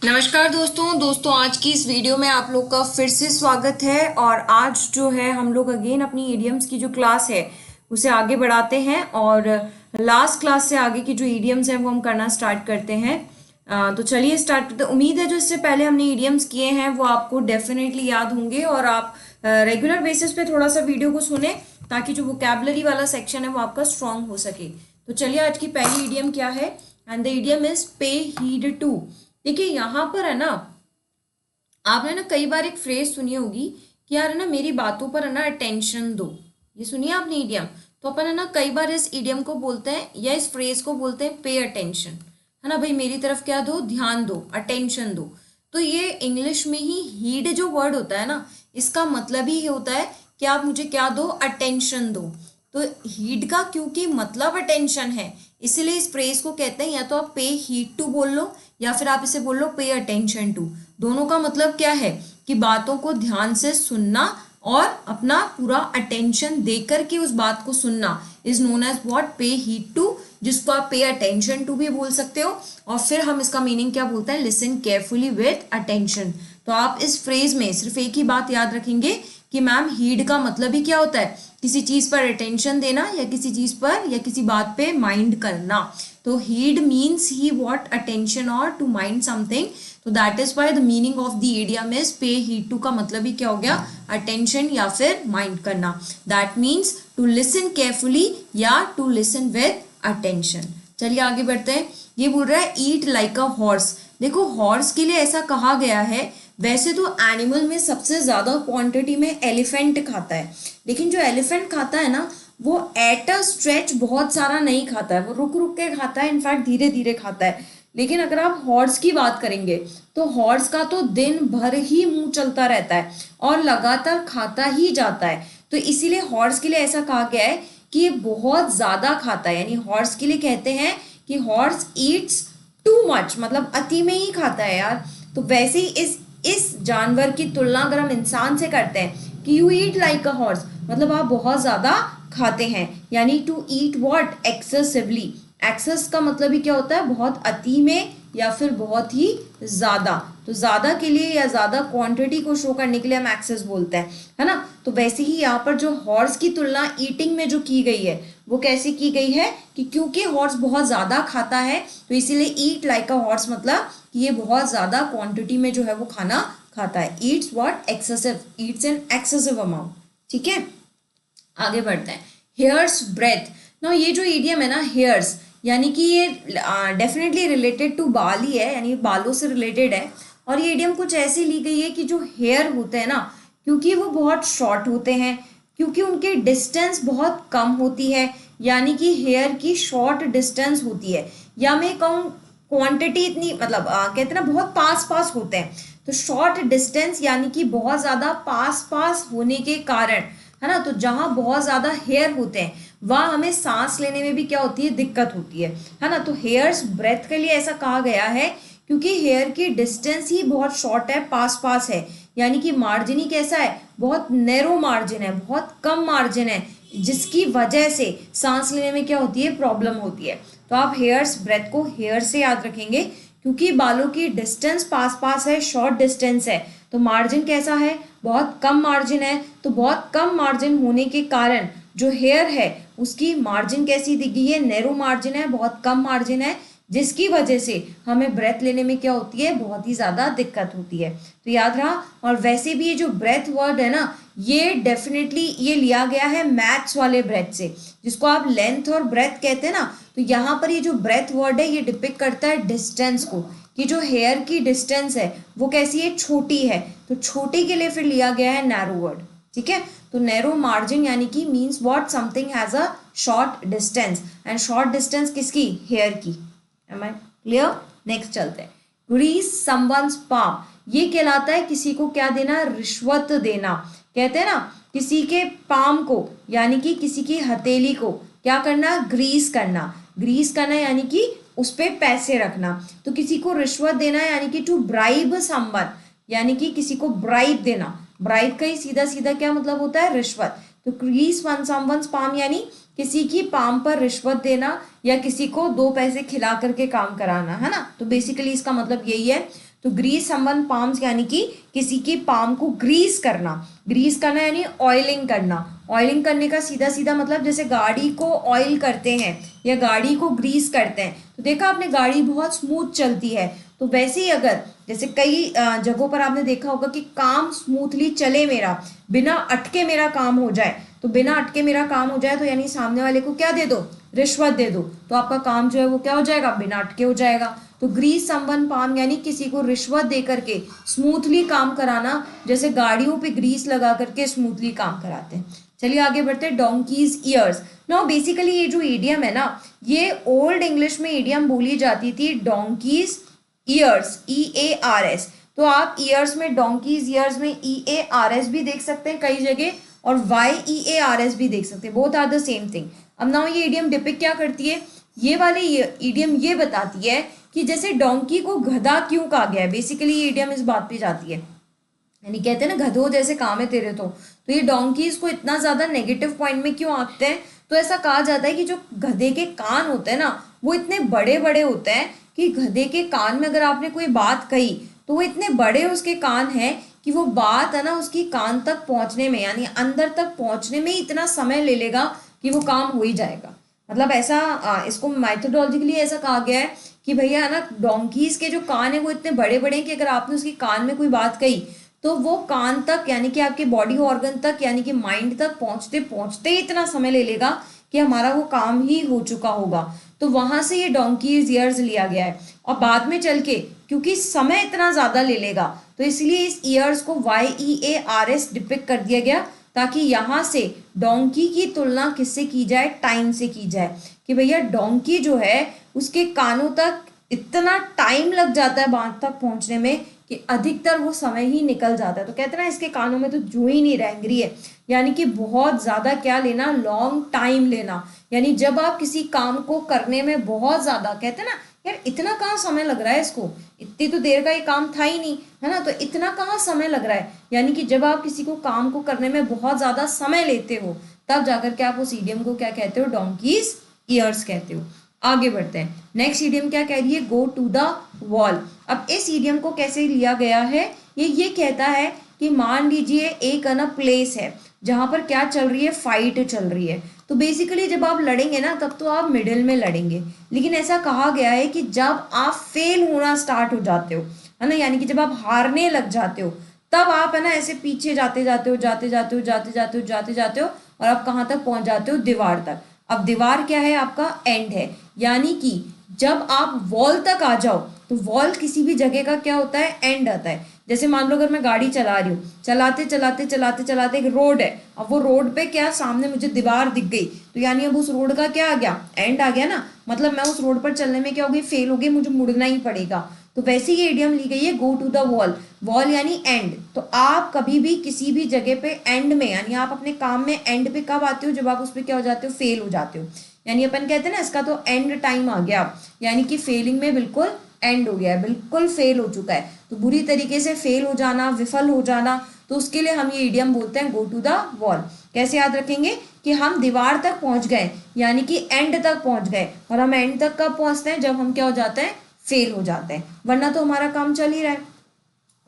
नमस्कार दोस्तों आज की इस वीडियो में आप लोग का फिर से स्वागत है। और आज जो है हम लोग अगेन अपनी इडियम्स की जो क्लास है उसे आगे बढ़ाते हैं और लास्ट क्लास से आगे की जो इडियम्स हैं वो हम करना स्टार्ट करते हैं। तो चलिए स्टार्ट करते हैं। उम्मीद है जो इससे पहले हमने इडियम्स किए हैं वो आपको डेफिनेटली याद होंगे और आप रेगुलर बेसिस पे थोड़ा सा वीडियो को सुने ताकि जो वोकैबुलरी वाला सेक्शन है वो आपका स्ट्रांग हो सके। तो चलिए आज की पहली इडियम क्या है, and the idiom is pay heed to. देखिए यहाँ पर है ना, आपने ना कई बार एक फ्रेज सुनी होगी कि यार है ना मेरी बातों पर है ना अटेंशन दो। ये सुनिए आपने इडियम। तो अपन है ना कई बार इस इडियम को बोलते हैं या इस फ्रेज को बोलते हैं पे अटेंशन, है ना भाई, मेरी तरफ क्या दो, ध्यान दो, अटेंशन दो। तो ये इंग्लिश में ही हीड जो वर्ड होता है ना, इसका मतलब ही होता है कि आप मुझे क्या दो, अटेंशन दो। तो हीड का क्योंकि मतलब अटेंशन है इसीलिए इस फ्रेज को कहते हैं, या तो आप पे हीड टू बोल लो या फिर आप इसे बोल लो पे अटेंशन टू। दोनों का मतलब क्या है कि बातों को ध्यान से सुनना और अपना पूरा अटेंशन देकर के उस बात को सुनना इज नोन एज व्हाट, पे हीड टू, जिसको आप पे अटेंशन टू भी बोल सकते हो। और फिर हम इसका मीनिंग क्या बोलते हैं, लिसन केयरफुली विथ अटेंशन। तो आप इस फ्रेज में सिर्फ एक ही बात याद रखेंगे कि मैम हीड का मतलब ही क्या होता है, किसी चीज पर अटेंशन देना या किसी चीज पर या किसी बात पे माइंड करना। तो हीड मीन्स ही वॉट, अटेंशन और टू माइंड समथिंग। तो that is why the meaning of the idiom is pay heed to का मतलब ही क्या हो गया, अटेंशन या फिर माइंड करना। That means to listen carefully या टू लिसन विद अटेंशन। चलिए आगे बढ़ते हैं। ये बोल रहा है ईट लाइक अ हॉर्स। देखो हॉर्स के लिए ऐसा कहा गया है, वैसे तो एनिमल में सबसे ज्यादा क्वांटिटी में एलिफेंट खाता है, लेकिन जो एलिफेंट खाता है ना वो एट अ स्ट्रेच बहुत सारा नहीं खाता है, वो रुक रुक के खाता है, इनफैक्ट धीरे धीरे खाता है। लेकिन अगर आप हॉर्स की बात करेंगे तो हॉर्स का तो दिन भर ही मुंह चलता रहता है और लगातार खाता ही जाता है। तो इसीलिए हॉर्स के लिए ऐसा कहा गया है कि ये बहुत ज्यादा खाता है, यानी हॉर्स के लिए कहते हैं कि हॉर्स ईट्स टू मच, मतलब अति में ही खाता है यार। तो वैसे ही इस जानवर की तुलना अगर हम इंसान से करते हैं कि you eat like a horse, मतलब आप बहुत ज्यादा खाते हैं, यानी to eat what, excessively. Excess का मतलब ही क्या होता है, बहुत अति में या फिर बहुत ही ज्यादा। तो ज्यादा के लिए या ज्यादा क्वांटिटी को शो करने के लिए हम एक्सेस बोलते हैं, है ना। तो वैसे ही यहाँ पर जो हॉर्स की तुलना ईटिंग में जो की गई है वो कैसे की गई है कि क्योंकि हॉर्स बहुत ज्यादा खाता है तो इसीलिए ईट लाइक अ हॉर्स मतलब कि ये बहुत ज्यादा क्वांटिटी में जो है वो खाना खाता है। Eats what, excessive, eats in excessive amount. ठीक है, आगे बढ़ते हैं। Hair's breadth. ना ये जो ईडियम है ना हेयर्स, यानी कि ये डेफिनेटली रिलेटेड टू बाल ही है, यानी बालों से रिलेटेड है। और ये ईडियम कुछ ऐसी ली गई है कि जो हेयर होते हैं ना, क्योंकि वो बहुत शॉर्ट होते हैं, क्योंकि उनकी डिस्टेंस बहुत कम होती है, यानी कि हेयर की शॉर्ट डिस्टेंस होती है, या मैं कहूँ क्वांटिटी इतनी, मतलब कहते हैं ना बहुत पास पास होते हैं। तो शॉर्ट डिस्टेंस यानी कि बहुत ज्यादा पास पास होने के कारण, है ना, तो जहां बहुत ज्यादा हेयर होते हैं वहां हमें सांस लेने में भी क्या होती है, दिक्कत होती है ना। तो हेयर्स ब्रेथ के लिए ऐसा कहा गया है क्योंकि हेयर की डिस्टेंस ही बहुत शॉर्ट है, पास पास है, यानी कि मार्जिन ही कैसा है, बहुत नैरो मार्जिन है, बहुत कम मार्जिन है, जिसकी वजह से सांस लेने में क्या होती है, प्रॉब्लम होती है। तो आप हेयर्स ब्रेथ को हेयर से याद रखेंगे क्योंकि बालों की डिस्टेंस पास पास है, शॉर्ट डिस्टेंस है, तो मार्जिन कैसा है, बहुत कम मार्जिन है। तो बहुत कम मार्जिन होने के कारण जो हेयर है उसकी मार्जिन कैसी दी गई है, नैरो मार्जिन है, बहुत कम मार्जिन है, जिसकी वजह से हमें ब्रेथ लेने में क्या होती है, बहुत ही ज्यादा दिक्कत होती है। तो याद रहा। और वैसे भी ये जो ब्रेथ वर्ड है ना, ये डेफिनेटली ये लिया गया है मैथ्स वाले ब्रेथ से, जिसको आप लेंथ और ब्रेथ कहते हैं ना। तो यहाँ पर ये जो ब्रेथ वर्ड है ये डिपिक्ट करता है डिस्टेंस को, कि जो हेयर की डिस्टेंस है वो कैसी है, छोटी है। तो छोटी के लिए फिर लिया गया है नैरो वर्ड। ठीक है, तो नैरो मार्जिन यानी कि means what, something has a short distance, and short distance किसकी, हेयर की। Am I clear. नेक्स्ट चलते हैं। Grease someone's palm. ये कहलाता है किसी को क्या देना, रिश्वत देना। कहते हैं ना किसी के पाम को, यानी कि किसी की हथेली को क्या करना, ग्रीस करना। ग्रीस करना यानी कि उस पर पैसे रखना। तो किसी को रिश्वत देना यानी कि टू ब्राइब समवन, यानी कि किसी को ब्राइब देना। ब्राइब का ही सीधा सीधा क्या मतलब होता है, रिश्वत। तो ग्रीस वन समवन्स पाम यानी किसी की पाम पर रिश्वत देना या किसी को दो पैसे खिला करके काम कराना, है ना। तो बेसिकली इसका मतलब यही है। तो ग्रीस समवन पाम्स यानी कि किसी की पाम को ग्रीस करना। ग्रीस करना यानी ऑयलिंग करना। ऑयलिंग करने का सीधा सीधा मतलब जैसे गाड़ी को ऑयल करते हैं या गाड़ी को ग्रीस करते हैं, तो देखा आपने गाड़ी बहुत स्मूथ चलती है, तो वैसे ही अगर जैसे कई जगहों पर आपने देखा होगा कि काम स्मूथली चले, मेरा बिना अटके मेरा काम हो जाए, तो बिना अटके मेरा काम हो जाए तो यानी सामने वाले को क्या दे दो, रिश्वत दे दो, तो आपका काम जो है वो क्या हो जाएगा, बिना अटके हो जाएगा। तो ग्रीस समवन पाम यानी किसी को रिश्वत दे करके स्मूथली काम कराना, जैसे गाड़ियों पे ग्रीस लगा करके स्मूथली काम कराते हैं। चलिए आगे बढ़ते हैं। Donkey's years. नाउ बेसिकली ये जो ईडियम है ना, ये ओल्ड इंग्लिश में ईडियम बोली जाती थी डोंकीज ईयर्स, EARS। तो आप ईयर्स में, डोंकीज ईयर्स में EARS भी देख सकते हैं कई जगह, और YEARS भी देख सकते हैं, both are the same thing. अब नाउ ये ईडियम डिपिक्ट क्या करती है, ये वाले ईडियम ये बताती है कि जैसे डोंकी को गधा क्यों कहा गया है। बेसिकली ये ईडियम इस बात पे जाती है, यानी कहते हैं ना गधों जैसे काम है तेरे, तो ये डोंकीज को इतना ज्यादा नेगेटिव पॉइंट में क्यों आंकते हैं, तो ऐसा कहा जाता है कि जो गधे के कान होते हैं ना, वो इतने बड़े बड़े होते हैं कि गधे के कान में अगर आपने कोई बात कही तो वो इतने बड़े उसके कान हैं कि वो बात है ना उसकी कान तक पहुंचने में, यानी अंदर तक पहुंचने में इतना समय ले लेगा कि वो काम हो ही जाएगा। मतलब ऐसा इसको माइथोलॉजिकली ऐसा कहा गया है कि भैया है ना, डोंकीज के जो कान है वो इतने बड़े बड़े हैं कि अगर आपने उसके कान में कोई बात कही तो वो कान तक, यानी कि आपके बॉडी ऑर्गन तक, यानी कि माइंड तक पहुंचते पहुंचते ही इतना समय ले लेगा कि हमारा वो काम ही हो चुका होगा। तो वहां से ये डोंकीज ईयर्स लिया गया है, और बाद में चल के क्योंकि समय इतना ज्यादा ले लेगा तो इसलिए इस ईयर्स को YEARS डिपिक्ट कर दिया गया, ताकि यहाँ से डोंकी की तुलना किससे की जाए, टाइम से की जाए, कि भैया डोंकी जो है उसके कानों तक इतना टाइम लग जाता है बात तक पहुंचने में कि अधिकतर वो समय ही निकल जाता है। तो कहते हैं ना इसके कानों में तो जू ही नहीं रेंगरी है, यानी कि बहुत ज्यादा क्या लेना, लॉन्ग टाइम लेना। यानी जब आप किसी काम को करने में बहुत ज्यादा, कहते हैं ना यार इतना कहाँ समय लग रहा है इसको, इतनी तो देर का ये काम था ही नहीं, है ना, तो इतना कहाँ समय लग रहा है, यानी कि जब आप किसी को काम को करने में बहुत ज्यादा समय लेते हो तब जाकर के आप उस ईडियम को क्या कहते हो, डोंकीज ईयर्स कहते हो। आगे बढ़ते हैं। नेक्स्ट ईडियम क्या कह रही है, गो टू द वॉल। अब इस ईडियम को कैसे लिया गया है, ये कहता है कि मान लीजिए एक ना प्लेस है जहां पर क्या चल रही है, फाइट चल रही है, तो बेसिकली जब आप लड़ेंगे ना तब तो आप मिडिल में लड़ेंगे, लेकिन ऐसा कहा गया है कि जब आप फेल होना स्टार्ट हो जाते हो, है ना, यानी कि जब आप हारने लग जाते हो तब आप है ना ऐसे पीछे जाते जाते हो जाते जाते हो जाते जाते हो जाते जाते हो और आप कहाँ तक पहुंच जाते हो, दीवार तक। अब दीवार क्या है, आपका एंड है, यानी कि जब आप वॉल तक आ जाओ तो वॉल किसी भी जगह का क्या होता है, एंड आता है। जैसे मान लो अगर मैं गाड़ी चला रही हूँ, चलाते चलाते चलाते चलाते एक रोड है, अब वो रोड पे क्या सामने मुझे दीवार दिख गई, तो यानी अब उस रोड का क्या आ गया, एंड आ गया ना, मतलब मैं उस रोड पर चलने में क्या हो गई, फेल हो गई, मुझे मुड़ना ही पड़ेगा। तो वैसे ये इडियम ली गई है, go to the wall. Wall यानी एंड, तो आप कभी भी किसी भी जगह पे एंड में, यानी आप अपने काम में एंड पे कब आते हो, जब आप उस पर क्या हो जाते हो, फेल हो जाते हो। यानी अपन कहते हैं ना इसका तो एंड टाइम आ गया, यानी कि फेलिंग में बिल्कुल एंड हो गया है, बिल्कुल फेल हो चुका है। तो बुरी तरीके से फेल हो जाना, विफल हो जाना, तो उसके लिए हम ये इडियम बोलते हैं गो टू द वॉल। कैसे याद रखेंगे कि हम दीवार तक पहुंच गए, यानी कि एंड तक पहुंच गए, और हम एंड तक कब पहुंचते हैं, जब हम क्या हो जाते हैं, फेल हो जाते हैं, वरना तो हमारा काम चल ही रहा है।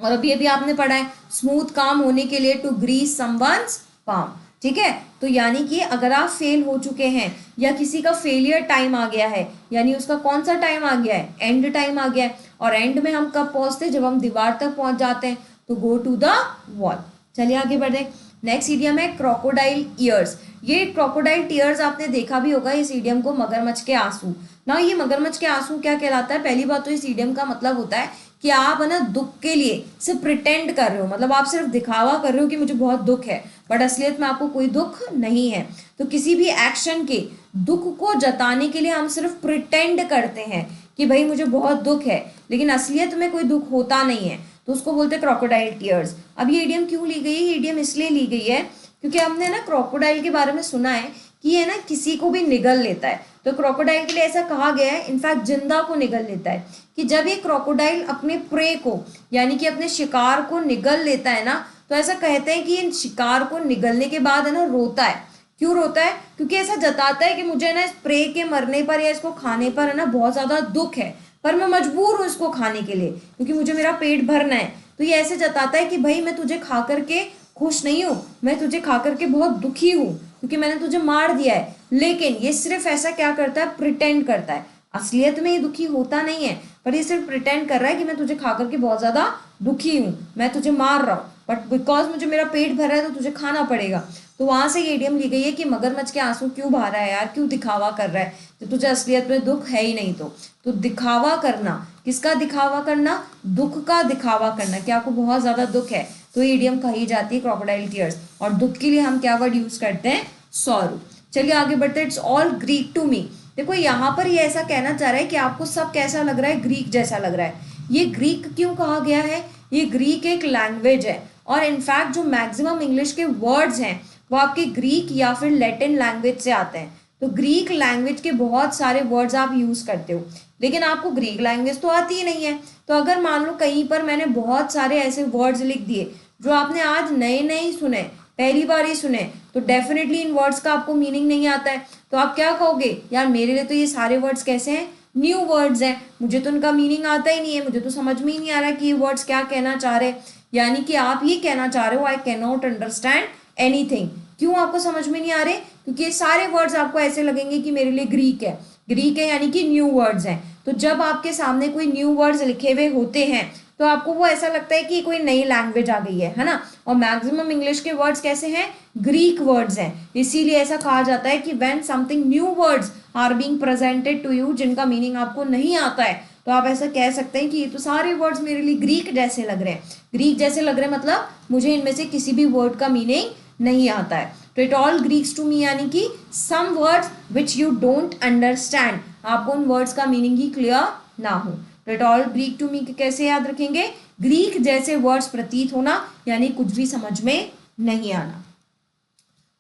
और अभी आपने पढ़ा है स्मूथ काम होने के लिए टू ग्रीस समवन्स पाम, ठीक है। तो यानी कि अगर आप फेल हो चुके हैं या किसी का फेलियर टाइम आ गया है, यानी उसका कौन सा टाइम आ गया है, एंड टाइम आ गया है, और एंड में हम कब पहुंचते हैं, जब हम दीवार तक पहुंच जाते हैं, तो गो टू द वॉल। चलिए आगे बढ़े। नेक्स्ट इडियम है क्रोकोडाइल ईयर्स। ये क्रोकोडाइल टीयर्स आपने देखा भी होगा इस इडियम को, मगरमच्छ के आंसू। ना ये मगरमच्छ के आंसू क्या कहलाता है, पहली बात तो इस इडियम का मतलब होता है कि आप है ना दुख के लिए सिर्फ प्रिटेंड कर रहे हो, मतलब आप सिर्फ दिखावा कर रहे हो कि मुझे बहुत दुख है, बट असलियत में आपको कोई दुख नहीं है। तो किसी भी एक्शन के दुख को जताने के लिए हम सिर्फ प्रिटेंड करते हैं कि भाई मुझे बहुत दुख है, लेकिन असलियत में कोई दुख होता नहीं है, तो उसको बोलते हैं क्रोकोडाइल टीयर्स। अब ये इडियम क्यों ली गई है, इडियम इसलिए ली गई है क्योंकि हमने ना क्रोकोडाइल के बारे में सुना है कि ये ना किसी को भी निगल लेता है। तो क्रोकोडाइल के लिए ऐसा कहा गया है, इनफैक्ट जिंदा को निगल लेता है, कि जब ये क्रोकोडाइल अपने प्रे को, यानी कि अपने शिकार को निगल लेता है ना, तो ऐसा कहते हैं कि इन शिकार को निगलने के बाद है ना रोता है। क्यों रोता है, क्योंकि ऐसा जताता है कि मुझे ना इस प्रे के मरने पर या इसको खाने पर है ना बहुत ज्यादा दुख है, पर मैं मजबूर हूँ इसको खाने के लिए क्योंकि मुझे मेरा पेट भरना है। तो ये ऐसे जताता है कि भाई मैं तुझे खा करके खुश नहीं हूँ, मैं तुझे खा करके बहुत दुखी हूँ क्योंकि मैंने तुझे मार दिया है। लेकिन ये सिर्फ ऐसा क्या करता है, प्रिटेंड करता है। असलियत में ये दुखी होता नहीं है, पर ये सिर्फ प्रिटेंड कर रहा है कि मैं तुझे खा करके बहुत ज्यादा दुखी हूँ, मैं तुझे मार रहा हूँ, बट बिकॉज मुझे मेरा पेट भर रहा है तो तुझे खाना पड़ेगा। तो वहां से ये इडियम ली गई है कि मगरमच्छ के आंसू क्यों बहा रहा है यार, क्यों दिखावा कर रहा है, तो तुझे असलियत में दुख है ही नहीं। तो दिखावा करना, किसका दिखावा करना, दुख का दिखावा करना कि आपको बहुत ज्यादा दुख है, तो ये इडियम कही जाती है क्रोकोडाइल टीयर्स। और दुख के लिए हम क्या वर्ड यूज करते हैं, सॉरो। चलिए आगे बढ़ते हैं। It's all Greek to me. देखो यहाँ पर ये ऐसा कहना चाह रहा है कि आपको सब कैसा लग रहा है, ग्रीक जैसा लग रहा है। ये ग्रीक क्यों कहा गया है, ये ग्रीक एक लैंग्वेज है और इनफैक्ट जो मैक्सिमम इंग्लिश के वर्ड्स हैं वो आपके ग्रीक या फिर लैटिन लैंग्वेज से आते हैं। तो ग्रीक लैंग्वेज के बहुत सारे वर्ड्स आप यूज करते हो, लेकिन आपको ग्रीक लैंग्वेज तो आती ही नहीं है। तो अगर मान लो कहीं पर मैंने बहुत सारे ऐसे वर्ड्स लिख दिए जो आपने आज नए नए सुने, पहली बार ही सुने, तो डेफिनेटली इन वर्ड्स का आपको मीनिंग नहीं आता है। तो आप क्या कहोगे, यार मेरे लिए तो ये सारे वर्ड्स कैसे हैं, न्यू वर्ड्स हैं, मुझे तो उनका मीनिंग आता ही नहीं है, मुझे तो समझ में ही नहीं आ रहा कि ये वर्ड्स क्या कहना चाह रहे। यानी कि आप ये कहना चाह रहे हो I can not understand anything. क्यों आपको समझ में नहीं आ रहे, क्योंकि ये सारे वर्ड्स आपको ऐसे लगेंगे कि मेरे लिए ग्रीक है, ग्रीक है यानी कि न्यू वर्ड्स हैं। तो जब आपके सामने कोई न्यू वर्ड्स लिखे हुए होते हैं तो आपको वो ऐसा लगता है कि कोई नई लैंग्वेज आ गई है ना। और मैक्सिमम इंग्लिश के वर्ड्स कैसे हैं, ग्रीक वर्ड्स हैं। इसीलिए ऐसा कहा जाता है कि when something new words are being presented to you, जिनका मीनिंग आपको नहीं आता है, तो आप ऐसा कह सकते हैं कि ये तो सारे वर्ड्स मेरे लिए ग्रीक जैसे लग रहे हैं। ग्रीक जैसे लग रहे हैं मतलब मुझे इनमें से किसी भी वर्ड का मीनिंग नहीं आता है। तो it all Greeks to me यानी कि some words which you don't understand, आपको उन वर्ड्स का मीनिंग ही क्लियर ना हो। तो it all Greek to me कैसे याद रखेंगे, ग्रीक जैसे वर्ड्स प्रतीत होना यानी कुछ भी समझ में नहीं आना।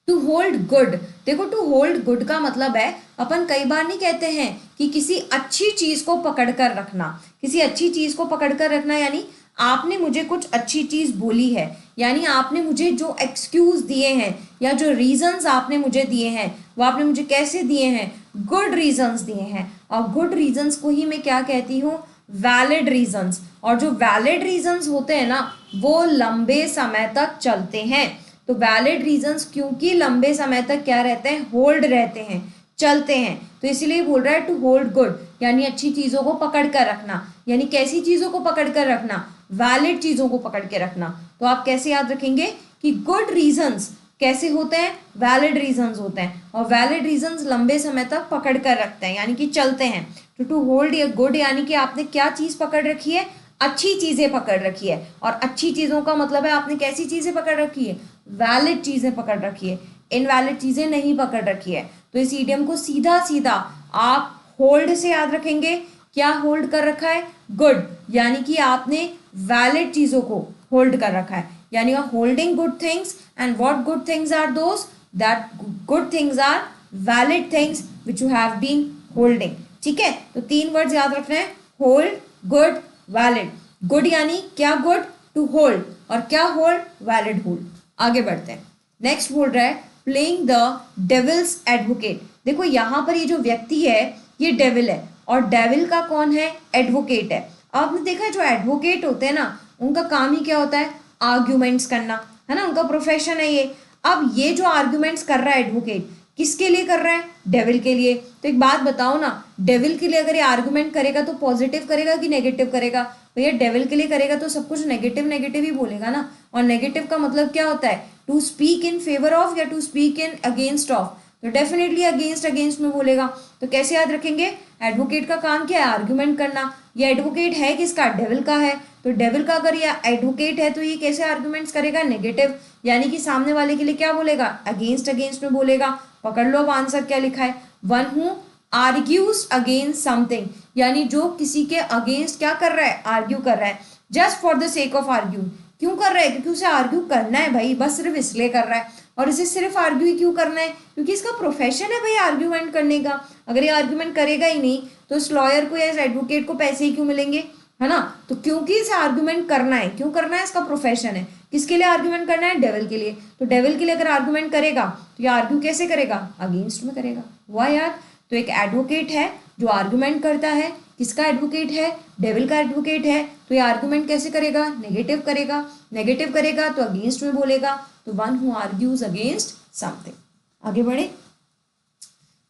टू होल्ड गुड, देखो टू होल्ड गुड का मतलब है, अपन कई बार नहीं कहते हैं कि किसी अच्छी चीज को पकड़ कर रखना, किसी अच्छी चीज को पकड़ कर रखना यानी आपने मुझे कुछ अच्छी चीज बोली है, यानी आपने मुझे जो एक्सक्यूज दिए हैं या जो रीजंस आपने मुझे दिए हैं वो आपने मुझे कैसे दिए हैं, गुड रीजंस दिए हैं। और गुड रीजंस को ही मैं क्या कहती हूँ, वैलिड रीजंस। और जो वैलिड रीजंस होते हैं ना वो लंबे समय तक चलते हैं। तो वैलिड रीजंस क्योंकि लंबे समय तक क्या रहते हैं, होल्ड रहते हैं, चलते हैं, तो इसीलिए बोल रहा है टू होल्ड गुड यानी अच्छी चीजों को पकड़ कर रखना। यानी कैसी चीजों को पकड़ कर रखना, वैलिड चीजों को पकड़ के रखना। तो आप कैसे याद रखेंगे कि गुड रीजंस कैसे होते हैं, वैलिड रीजंस होते हैं, और वैलिड रीजंस लंबे समय तक पकड़ कर रखते हैं यानी कि चलते हैं। तो टू होल्ड ए गुड यानी कि आपने क्या चीज पकड़ रखी है, अच्छी चीजें पकड़ रखी है। और अच्छी चीजों का मतलब है आपने कैसी चीजें पकड़ रखी है, वैलिड चीजें पकड़ रखी है, इनवैलिड चीजें नहीं पकड़ रखी है। तो इस इडियम को सीधा सीधा आप होल्ड से याद रखेंगे। क्या होल्ड कर रखा है, गुड, यानी कि आपने वैलिड चीजों को होल्ड कर रखा है, यानी you are holding good things. And what good things are those, that good things are valid things which you have been holding. ठीक है, तो तीन वर्ड्स याद रखना है, होल्ड, गुड, वैलिड। गुड यानी क्या, गुड टू होल्ड, और क्या होल्ड, वैलिड होल्ड। आगे बढ़ते हैं। नेक्स्ट बोल रहा है प्लेइंग द डेविल्स एडवोकेट। देखो यहाँ पर ये जो व्यक्ति है ये डेविल है, और डेविल का कौन है, एडवोकेट है। आपने देखा है जो एडवोकेट होते हैं ना उनका काम ही क्या होता है, आर्ग्यूमेंट्स करना, है ना, उनका प्रोफेशन है ये। अब ये जो आर्ग्यूमेंट्स कर रहा है एडवोकेट, किसके लिए कर रहा है, डेविल के लिए। तो एक बात बताओ ना, डेविल के लिए अगर ये आर्गुमेंट करेगा तो पॉजिटिव करेगा कि नेगेटिव करेगा, भैया डेविल के लिए करेगा तो सब कुछ नेगेटिव नेगेटिव ही बोलेगा ना। और नेगेटिव का मतलब क्या होता है, to speak in favour of या to speak in against of, तो डेफिनेटली अगेंस्ट अगेंस्ट में बोलेगा। तो कैसे याद रखेंगे, एडवोकेट का काम क्या है, आर्ग्यूमेंट करना। ये एडवोकेट है किसका, डेविल का है। तो डेविल का अगर ये एडवोकेट है तो ये कैसे आर्ग्यूमेंट्स करेगा, नेगेटिव, यानी कि सामने वाले के लिए क्या बोलेगा, अगेंस्ट अगेंस्ट में बोलेगा। पकड़ लो अब आंसर क्या लिखा है, one who argues against something, यानी जो किसी के अगेंस्ट क्या कर रहा है, आर्ग्यू कर रहा है, just for the sake of argue. क्यों कर रहा है, क्योंकि उसे आर्ग्यू करना है भाई, बस सिर्फ इसलिए कर रहा है। और इसे सिर्फ आर्ग्यू ही क्यों करना है, क्योंकि इसका प्रोफेशन है भाई आर्ग्यूमेंट करने का। अगर ये आर्ग्यूमेंट करेगा ही नहीं तो इस लॉयर को या इस एडवोकेट को पैसे ही क्यों मिलेंगे, है ना। तो क्योंकि इसे आर्ग्यूमेंट करना है, क्यों करना है, इसका प्रोफेशन है। किसके लिए आर्ग्यूमेंट करना है, डेविल के लिए। तो डेविल के लिए अगर आर्ग्यूमेंट करेगा तो ये आर्ग्यू कैसे करेगा, अगेंस्ट में करेगा। हुआ यार। तो एक एडवोकेट है जो आर्ग्यूमेंट करता है किसका एडवोकेट है? डेविल का एडवोकेट है। तो ये आर्गुमेंट कैसे करेगा? नेगेटिव करेगा। नेगेटिव करेगा तो अगेंस्ट में बोलेगा, तो one who argues against something. आगे बढ़े।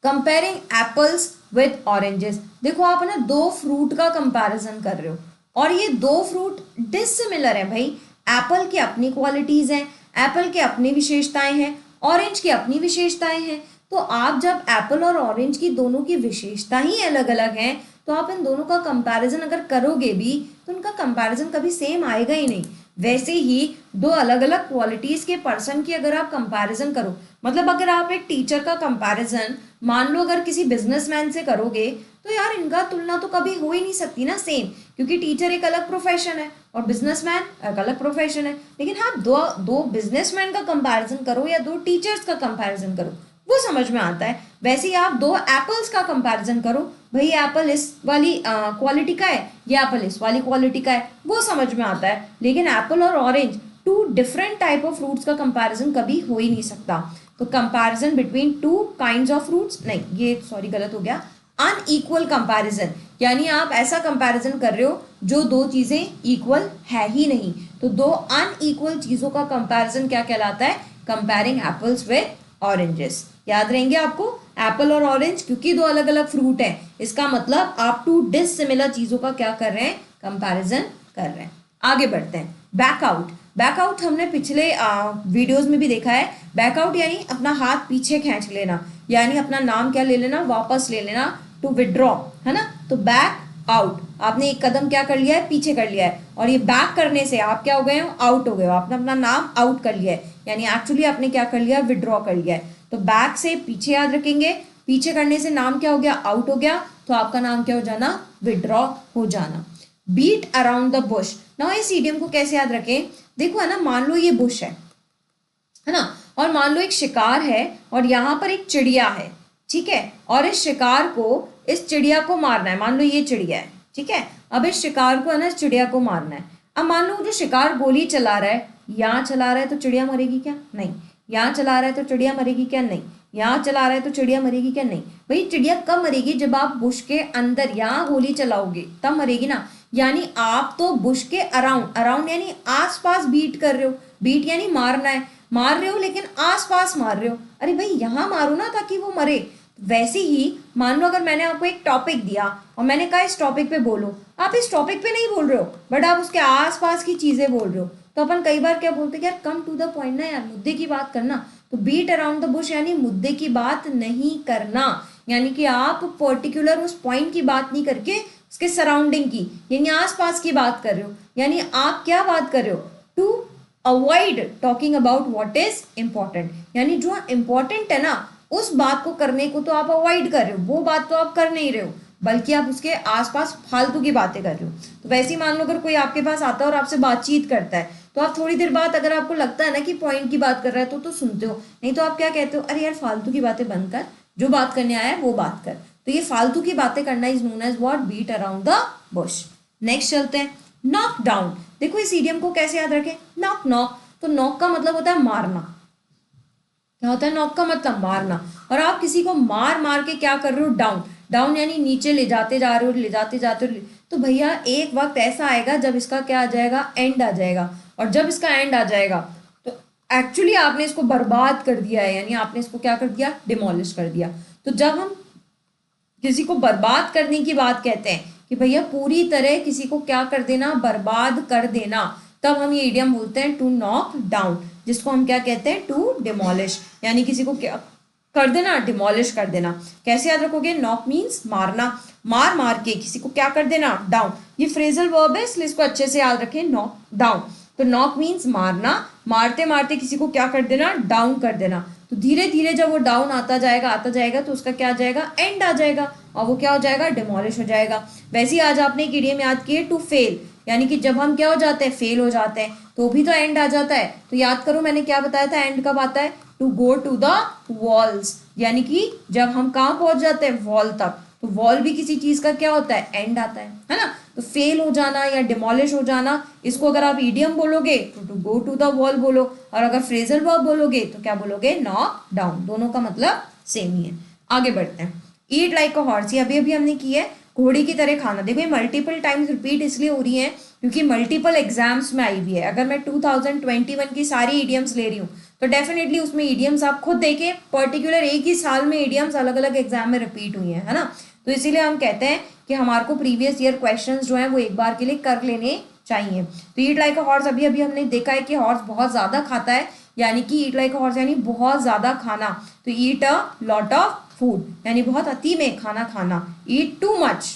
Comparing apples with oranges. देखो आप ना दो फ्रूट का कंपैरिजन कर रहे हो और ये दो फ्रूट डिसिमिलर है भाई। एप्पल की अपनी क्वालिटीज हैं, एप्पल के अपनी विशेषताएं हैं, ऑरेंज की अपनी विशेषताएं हैं। तो आप जब एप्पल और ऑरेंज की दोनों की विशेषता ही अलग अलग हैं तो आप इन दोनों का कंपैरिजन अगर करोगे भी तो उनका कंपैरिजन कभी सेम आएगा ही नहीं। वैसे ही दो अलग अलग क्वालिटीज के पर्सन की अगर आप कंपैरिजन करो, मतलब अगर आप एक टीचर का कंपैरिजन मान लो अगर किसी बिजनेसमैन से करोगे तो यार इनका तुलना तो कभी हो ही नहीं सकती ना सेम, क्योंकि टीचर एक अलग प्रोफेशन है और बिजनेसमैन एक अलग प्रोफेशन है। लेकिन हाँ दो बिजनेसमैन का कंपैरिजन करो या दो टीचर्स का कंपैरिजन करो वो समझ में आता है। वैसे ही आप दो एप्पल्स का कंपैरिजन करो, भाई एप्पल इस वाली क्वालिटी का है, ये एप्पल इस वाली क्वालिटी का है, वो समझ में आता है। लेकिन एप्पल और orange two different type of fruits का कंपैरिजन कभी हो ही नहीं सकता। तो comparison between two kinds of fruits नहीं, ये सॉरी गलत हो गया, अनइक्वल कंपैरिजन, यानी आप ऐसा कंपैरिजन कर रहे हो जो दो चीजें इक्वल है ही नहीं। तो दो अनइक्वल चीजों का कंपैरिजन क्या कहलाता है? Comparing apples with oranges. याद रहेंगे आपको एप्पल और ऑरेंज क्योंकि दो अलग अलग फ्रूट है, इसका मतलब आप टू डिसिमिलर चीजों का क्या कर रहे हैं? कंपैरिजन कर रहे हैं। आगे बढ़ते हैं। बैकआउट। बैकआउट हमने पिछले वीडियोस में भी देखा है। बैकआउट यानी अपना हाथ पीछे खींच लेना, यानी अपना नाम क्या ले लेना? वापस ले लेना, टू विड्रॉ, है ना। तो बैक आउट, आपने एक कदम क्या कर लिया है? पीछे कर लिया है, और ये बैक करने से आप क्या हो गए हो? आउट हो गए हो, आपने अपना नाम आउट कर लिया है, यानी एक्चुअली आपने क्या कर लिया? विड्रॉ कर लिया है। तो बैक से पीछे याद रखेंगे, पीछे करने से नाम क्या हो गया? आउट हो गया, तो आपका नाम क्या हो जाना? विड्रॉ हो जाना। Beat around the bush. ना इस इडियम को कैसे याद रखें? देखो है ना, मान लो ये बुश है ना, और मान लो एक शिकार है और यहाँ पर एक चिड़िया है, ठीक है, और इस शिकार को इस चिड़िया को मारना है। मान लो ये चिड़िया है, ठीक है, अब इस शिकार को है ना, इस चिड़िया को मारना है। अब मान लो जो शिकार गोली चला रहा है, यहाँ चला रहा है तो चिड़िया मरेगी क्या? नहीं। यहाँ चला रहा है तो चिड़िया मरेगी क्या? नहीं। यहाँ चला रहा है तो चिड़िया मरेगी क्या? नहीं। भाई चिड़िया कब मरेगी? जब आप बुश के अंदर यहाँ गोली चलाओगे तब मरेगी ना। यानी आप तो बुश के अराउंड, अराउंड यानी आसपास बीट कर रहे हो, बीट यानी मारना है, मार रहे हो लेकिन आसपास मार रहे हो। अरे भाई यहाँ मारो ना ताकि वो मरे। वैसे ही मान लो अगर मैंने आपको एक टॉपिक दिया और मैंने कहा इस टॉपिक पे बोलो, आप इस टॉपिक पे नहीं बोल रहे हो बट आप उसके आसपास की चीजें बोल रहे हो, तो अपन कई बार क्या बोलते हैं यार कम टू द पॉइंट ना यार, मुद्दे की बात करना। तो बीट अराउंड द बुश यानी मुद्दे की बात नहीं करना, यानी कि आप पर्टिकुलर उस पॉइंट की बात नहीं करके उसके सराउंडिंग की यानी आसपास की बात कर रहे हो। यानी आप क्या बात कर रहे हो? To avoid talking about what is important, यानी जो इंपॉर्टेंट है ना उस बात को करने को तो आप अवॉइड कर रहे हो, वो बात तो आप कर नहीं रहे हो, बल्कि आप उसके आसपास फालतू की बातें कर रहे हो। तो वैसे ही मान लो अगर कोई आपके पास आता है और आपसे बातचीत करता है तो आप थोड़ी देर बाद अगर आपको लगता है ना कि पॉइंट की बात कर रहा है तो सुनते हो, नहीं तो आप क्या कहते हो? अरे यार फालतू की बातें बंद कर, जो बात करने आया है वो बात कर। तो ये फालतू की बातें करना is known as what? Beat around the bush. Next चलते हैं, नॉक डाउन। देखो इस इडियम को कैसे याद रखें? नॉक नॉक, तो नॉक का मतलब होता है मारना। क्या होता है नॉक का मतलब? मारना। और आप किसी को मार मार के क्या कर रहे हो? डाउन, डाउन यानी नीचे ले जाते जा रहे हो, ले जाते जाते हो। तो भैया एक वक्त ऐसा आएगा जब इसका क्या आ जाएगा? एंड आ जाएगा, और जब इसका एंड आ जाएगा तो एक्चुअली आपने इसको बर्बाद कर दिया है, यानी आपने इसको क्या कर दिया? डिमोलिश कर दिया। तो जब हम किसी को बर्बाद करने की बात कहते हैं कि भैया पूरी तरह किसी को क्या कर देना? बर्बाद कर देना, तब हम ये इडियम बोलते हैं टू नॉक डाउन, जिसको हम क्या कहते हैं? टू डिमोलिश, यानी किसी को क्या कर देना? डिमोलिश कर देना। कैसे याद रखोगे? नॉक मीन्स मारना, मार मार के किसी को क्या कर देना? डाउन। ये फ्रेजल वर्ब है इसलिए इसको अच्छे से याद रखें, नॉक डाउन। तो नॉक मीन्स मारना, मारते मारते किसी को क्या कर देना? डाउन कर देना। तो धीरे धीरे जब वो डाउन आता जाएगा तो उसका क्या आ जाएगा? एंड आ जाएगा, और वो क्या हो जाएगा? डिमोलिश हो जाएगा। वैसे ही आज आपने एक इडियम याद किए, टू फेल, यानी कि जब हम क्या हो जाते हैं? फेल हो जाते हैं, तो भी तो एंड आ जाता है। तो याद करो मैंने क्या बताया था? एंड कब आता है? To go to the walls, यानी कि जब हम कहाँ पहुंच जाते हैं? वॉल तक। तो वॉल भी किसी चीज का क्या होता है? एंड आता है ना। तो फेल हो जाना या डिमोलिश हो जाना, इसको अगर आप इडियम बोलोगे तो to go to the wall बोलो, और अगर फ्रेजल वर्ब बोलोगे तो क्या बोलोगे? Knock down. दोनों का मतलब सेम ही है। आगे बढ़ते हैं। ईट लाइक अ हॉर्स, ये अभी अभी हमने की है। घोड़े की तरह खाना। देखो ये मल्टीपल टाइम्स रिपीट इसलिए हो रही है क्योंकि मल्टीपल एग्जाम्स में आई हुई है। अगर मैं 2021 की सारी ईडियम्स ले रही हूँ तो डेफिनेटली उसमें ईडियम्स आप खुद देखें, पर्टिकुलर एक ही साल में ईडियम्स अलग अलग एग्जाम में रिपीट हुई है ना। तो इसीलिए हम कहते हैं कि हमारे को प्रीवियस ईयर क्वेश्चन जो है वो एक बार के लिए कर लेने चाहिए। तो ईट लाइक अ हॉर्स, अभी अभी हमने देखा है कि हॉर्स बहुत ज्यादा खाता है, यानी कि ईट लाइक अ हॉर्स यानी बहुत ज्यादा खाना। तो ईट अ लॉट ऑफ फूड यानी बहुत अति में खाना खाना। ईट टू मच,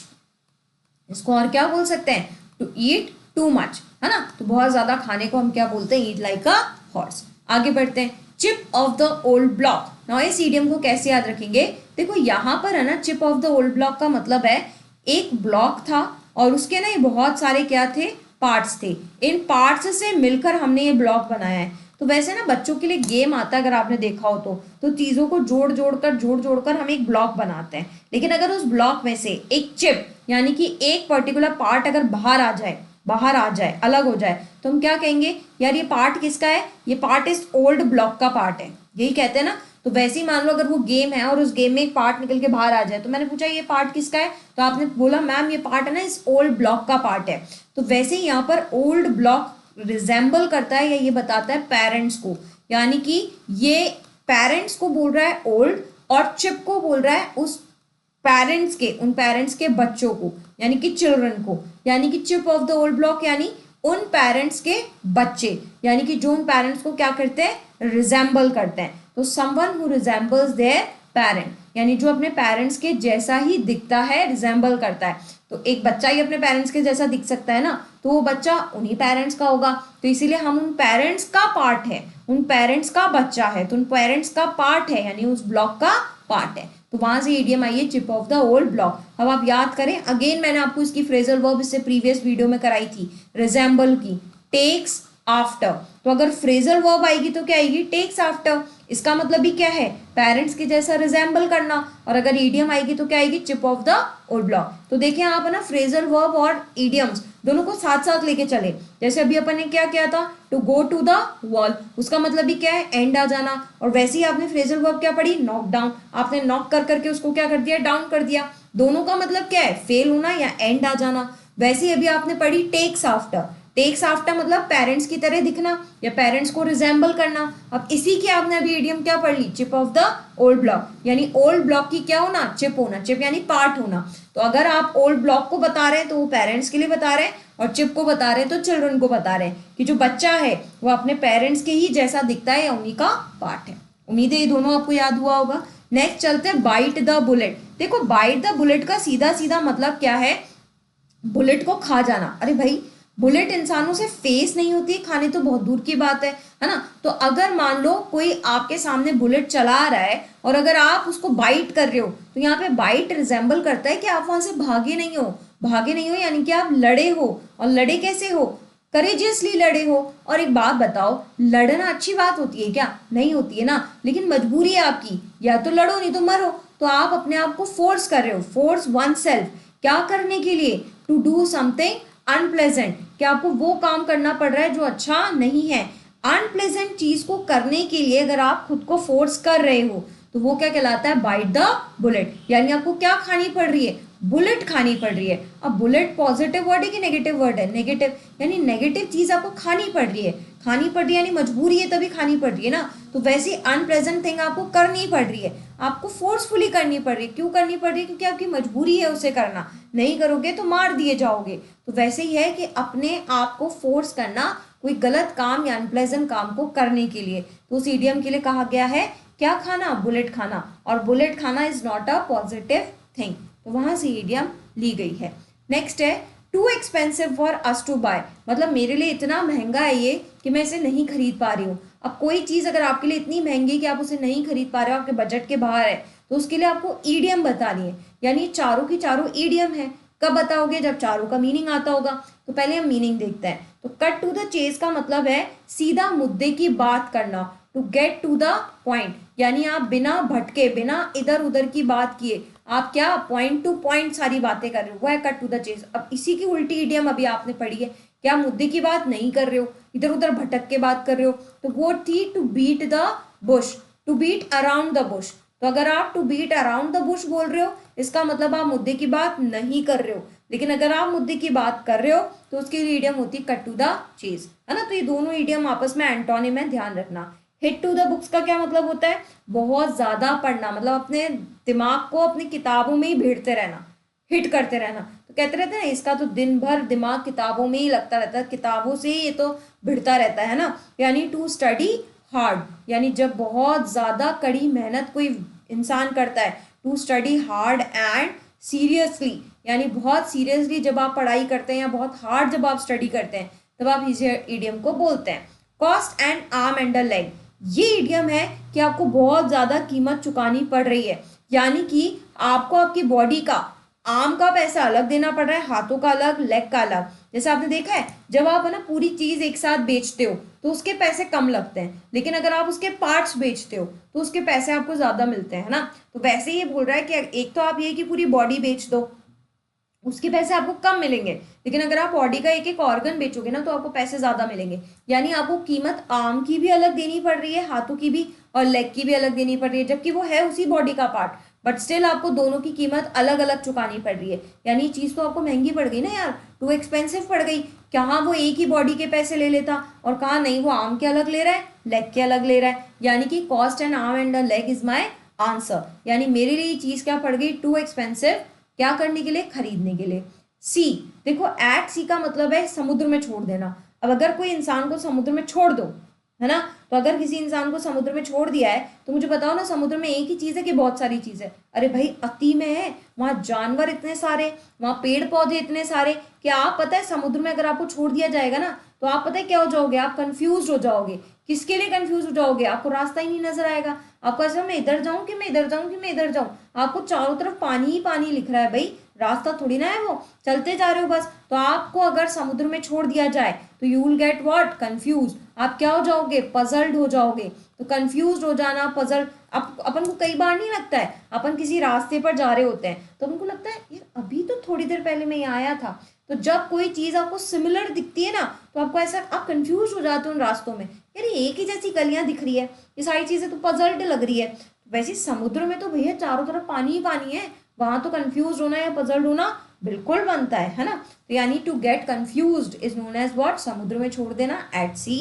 इसको और क्या बोल सकते हैं, टू ईट टू मच, है ना। तो बहुत ज्यादा खाने को हम क्या बोलते हैं, ईट लाइक अ हॉर्स। आगे बढ़ते हैं, chip off the old block. Now इस इडियम को कैसे याद रखेंगे, देखो यहाँ पर है ना, chip off the old block का मतलब है एक ब्लॉक था और उसके ना ये बहुत सारे क्या थे, पार्ट्स थे। इन पार्ट्स से मिलकर हमने ये ब्लॉक बनाया है। तो वैसे ना बच्चों के लिए गेम आता है, अगर आपने देखा हो तो चीजों को जोड़ जोड़ कर हम एक ब्लॉक बनाते हैं। लेकिन अगर उस ब्लॉक में से एक चिप यानी कि एक पर्टिकुलर पार्ट अगर बाहर आ जाए, अलग हो जाए, तो हम क्या कहेंगे, यार ये पार्ट किसका है, ये पार्ट इस ओल्ड ब्लॉक का पार्ट है, यही कहते हैं ना। तो वैसे ही मान लो अगर वो गेम है और उस गेम में एक पार्ट निकल के बाहर आ जाए, तो मैंने पूछा ये पार्ट किसका है, तो आपने बोला मैम ये पार्ट है ना इस ओल्ड ब्लॉक का पार्ट है। तो वैसे ही यहाँ पर ओल्ड ब्लॉक रिजेंबल करता है या ये बताता है पेरेंट्स को, यानी कि ये पेरेंट्स को बोल रहा है ओल्ड और चिप को बोल रहा है उस पेरेंट्स के, उन पेरेंट्स के बच्चों को, यानी कि चिल्ड्रन को, यानी कि chip off the old block यानी उन पेरेंट्स के बच्चे, यानी कि जो उन पेरेंट्स को क्या करते हैं, रिजेंबल करते हैं। तो someone who resembles there parent, यानी जो अपने पेरेंट्स के जैसा ही दिखता है, रिजेंबल करता है। तो एक बच्चा ही अपने पेरेंट्स के जैसा दिख सकता है ना, तो वो बच्चा उन्हीं पेरेंट्स का होगा। तो इसीलिए हम उन पेरेंट्स का पार्ट है, उन पेरेंट्स का बच्चा है, तो उन पेरेंट्स का पार्ट है यानी उस ब्लॉक का पार्ट है। तो वहां से इडियम आई है chip off the old block. अब आप याद करें अगेन, मैंने आपको इसकी फ्रेजल वर्ब इससे प्रीवियस वीडियो में कराई थी, रिजेंबल की, टेक्स आफ्टर। तो अगर फ्रेजल वर्ब आएगी तो क्या आएगी, टेक्स आफ्टर। इसका मतलब भी क्या है, पेरेंट्स के जैसा रिजेंबल करना। और अगर ईडियम आएगी तो क्या आएगी, chip off the old block. तो देखिए आप है ना, फ्रेजल वर्ब और ईडियम्स दोनों को साथ साथ लेके चले। जैसे अभी अपन ने क्या किया था, to go to the wall, उसका मतलब भी क्या है, एंड आ जाना। और वैसे ही आपने फ्रेजल वर्ब क्या पढ़ी, नॉक डाउन, आपने नॉक कर करके उसको क्या कर दिया, डाउन कर दिया। दोनों का मतलब क्या है, फेल होना या एंड आ जाना। वैसे ही अभी आपने पढ़ी टेक्स आफ्टर, टेक्स आफ्टर मतलब पेरेंट्स की तरह दिखना या पेरेंट्स को रिजेंबल करना। अब इसी की आपने अभी इडियम क्या पढ़ ली, chip off the old block, यानी ओल्ड ब्लॉक की क्या होना, चिप होना, चिप यानी पार्ट होना। तो अगर आप ओल्ड ब्लॉक को बता रहे हैं तो वो पेरेंट्स के लिए बता रहे हैं, और चिप को बता रहे हैं तो चिल्ड्रन को बता रहे हैं कि जो बच्चा है वो अपने पेरेंट्स के ही जैसा दिखता है या उन्हीं का पार्ट है। उम्मीद है ये दोनों आपको याद हुआ होगा। नेक्स्ट चलते हैं बाइट द बुलेट। देखो बाइट द बुलेट का सीधा सीधा मतलब क्या है, बुलेट को खा जाना। अरे भाई बुलेट इंसानों से फेस नहीं होती है, खाने तो बहुत दूर की बात है ना। तो अगर मान लो कोई आपके सामने बुलेट चला रहा है और अगर आप उसको बाइट कर रहे हो, तो यहाँ पे बाइट रिजेंबल करता है कि आप वहां से भागे नहीं हो यानी कि आप लड़े हो। और लड़े कैसे हो, करेजियसली लड़े हो। और एक बात बताओ, लड़ना अच्छी बात होती है क्या, नहीं होती है ना, लेकिन मजबूरी है आपकी, या तो लड़ो नहीं तो मरो। तो आप अपने आप को फोर्स कर रहे हो, फोर्स वन सेल्फ, क्या करने के लिए, टू डू समथिंग अनप्लेजेंट, कि आपको वो काम करना पड़ रहा है जो अच्छा नहीं है। अनप्लेजेंट चीज को करने के लिए अगर आप खुद को फोर्स कर रहे हो तो वो क्या कहलाता है, बाइट द बुलेट, यानी आपको क्या खानी पड़ रही है, बुलेट खानी पड़ रही है। अब बुलेट पॉजिटिव वर्ड है कि नेगेटिव वर्ड है, नेगेटिव, यानी नेगेटिव चीज आपको खानी पड़ रही है, खानी पड़ रही है यानी मजबूरी है तभी खानी पड़ रही है ना। तो वैसी अनप्लेजेंट थिंग आपको करनी पड़ रही है, आपको फोर्सफुली करनी पड़ रही है। क्यों करनी पड़ रही है, क्योंकि आपकी मजबूरी है उसे करना, नहीं करोगे तो मार दिए जाओगे। तो वैसे ही है कि अपने आप को फोर्स करना कोई गलत काम या अनप्लेजेंट काम को करने के लिए। तो उस इडियम के लिए कहा गया है क्या खाना, बुलेट खाना। और बुलेट खाना is not a positive thing, तो वहां से इडियम ली गई है। नेक्स्ट है too expensive for us to buy, मतलब मेरे लिए इतना महंगा है ये कि मैं इसे नहीं खरीद पा रही हूँ। अब कोई चीज अगर आपके लिए इतनी महंगी है कि आप उसे नहीं खरीद पा रहे हो, आपके बजट के बाहर है, तो उसके लिए आपको ईडियम बतानी है। यानी चारों की चारों ईडियम है। कब बताओगे, जब चारों का मीनिंग आता होगा। तो पहले हम मीनिंग देखते हैं। तो कट टू द चेस का मतलब है सीधा मुद्दे की बात करना, to get to the point, यानी आप बिना भटके, बिना इधर उधर की बात किए आप क्या पॉइंट टू पॉइंट सारी बातें कर रहे हो, वो है कट टू द चेस। अब इसी की उल्टी इडियम अभी आपने पढ़ी है, क्या मुद्दे की बात नहीं कर रहे हो, इधर उधर भटक के बात कर रहे हो, तो वो थी to beat the bush, to beat around the bush. तो अगर आप to beat around the bush बोल रहे हो, इसका मतलब आप मुद्दे की बात नहीं कर रहे हो। लेकिन अगर आप मुद्दे की बात कर रहे हो तो उसकी ईडियम होती कट टू द चेज, है ना। तो ये दोनों ईडियम आपस में एंटोनिम है, ध्यान रखना। हिट टू द बुक्स का क्या मतलब होता है? बहुत ज्यादा पढ़ना, मतलब अपने दिमाग को अपनी किताबों में ही भिड़ते रहना, हिट करते रहना। तो कहते रहते हैं ना, इसका तो दिन भर दिमाग किताबों में ही लगता रहता है, किताबों से ही ये तो भिड़ता रहता है ना। यानी टू स्टडी हार्ड, यानी जब बहुत ज्यादा कड़ी मेहनत कोई इंसान करता है, to study hard and seriously, यानी बहुत सीरियसली जब आप पढ़ाई करते हैं या बहुत हार्ड जब आप स्टडी करते हैं, तब आप इस इडियम को बोलते हैं। Cost and arm and a leg, ये इडियम है कि आपको बहुत ज्यादा कीमत चुकानी पड़ रही है, यानी कि आपको आपकी बॉडी का, आर्म का पैसा अलग देना पड़ रहा है, हाथों का अलग, लेग का अलग। जैसे आपने देखा है, जब आप है ना पूरी चीज एक साथ बेचते हो तो उसके पैसे कम लगते हैं, लेकिन अगर आप उसके पार्ट्स बेचते हो तो उसके पैसे आपको ज्यादा मिलते हैं, है ना। तो वैसे ये बोल रहा है कि एक तो आप ये कि पूरी बॉडी बेच दो, उसके पैसे आपको कम मिलेंगे, लेकिन अगर आप बॉडी का एक एक ऑर्गन बेचोगे ना तो आपको पैसे ज्यादा मिलेंगे। यानी आपको कीमत आर्म की भी अलग देनी पड़ रही है, हाथों की भी, और लेग की भी अलग देनी पड़ रही है, जबकि वो है उसी बॉडी का पार्ट, बट स्टिल आपको दोनों की कीमत अलग अलग चुकानी पड़ रही है। यानी चीज तो आपको महंगी पड़ गई ना यार, टू एक्सपेंसिव पड़ गई। कहाँ वो एक ही बॉडी के पैसे ले लेता, और कहाँ नहीं, वो आर्म के अलग ले रहा है, लेग के अलग ले रहा है। यानी कि cost and arm and leg is my answer, यानी मेरे लिए चीज क्या पड़ गई? टू एक्सपेंसिव, क्या करने के लिए? खरीदने के लिए। सी, देखो एट सी का मतलब है समुद्र में छोड़ देना। अब अगर कोई इंसान को समुद्र में छोड़ दो, है ना, तो अगर किसी इंसान को समुद्र में छोड़ दिया है तो मुझे बताओ ना, समुद्र में एक ही चीज है कि बहुत सारी चीज है? अरे भाई अति में है, वहां जानवर इतने सारे, वहां पेड़ पौधे इतने सारे कि आप पता है समुद्र में अगर आपको छोड़ दिया जाएगा ना तो आप पता है क्या हो जाओगे? आप कंफ्यूज हो जाओगे। किसके लिए कंफ्यूज हो जाओगे? आपको रास्ता ही नहीं नजर आएगा। आपको ऐसा, मैं इधर जाऊं कि मैं इधर जाऊं कि मैं इधर जाऊं, आपको चारों तरफ पानी ही पानी लिख रहा है भाई, रास्ता थोड़ी ना है वो, चलते जा रहे हो बस। तो आपको अगर समुद्र में छोड़ दिया जाए तो you will get what? Confuse. आप क्या हो जाओगे? पजल्ड हो जाओगे। तो कंफ्यूज हो जाना, पजल्ड, अपन को कई बार नहीं लगता है, अपन किसी रास्ते पर जा रहे होते हैं तो उनको लगता है यार अभी तो थोड़ी देर पहले मैं यहाँ आया था। तो जब कोई चीज आपको सिमिलर दिखती है ना तो आपको ऐसा, आप कंफ्यूज हो जाते हो उन रास्तों में, यार एक ही जैसी गलियां दिख रही है, ये सारी चीजें तो पजल्ड लग रही है। वैसे समुद्र में तो भैया चारों तरफ पानी ही पानी है, वहां तो कंफ्यूज होना या पजल्ड होना बिल्कुल बनता है ना। तो यानी to get confused is known as what? समुद्र में छोड़ देना, at sea.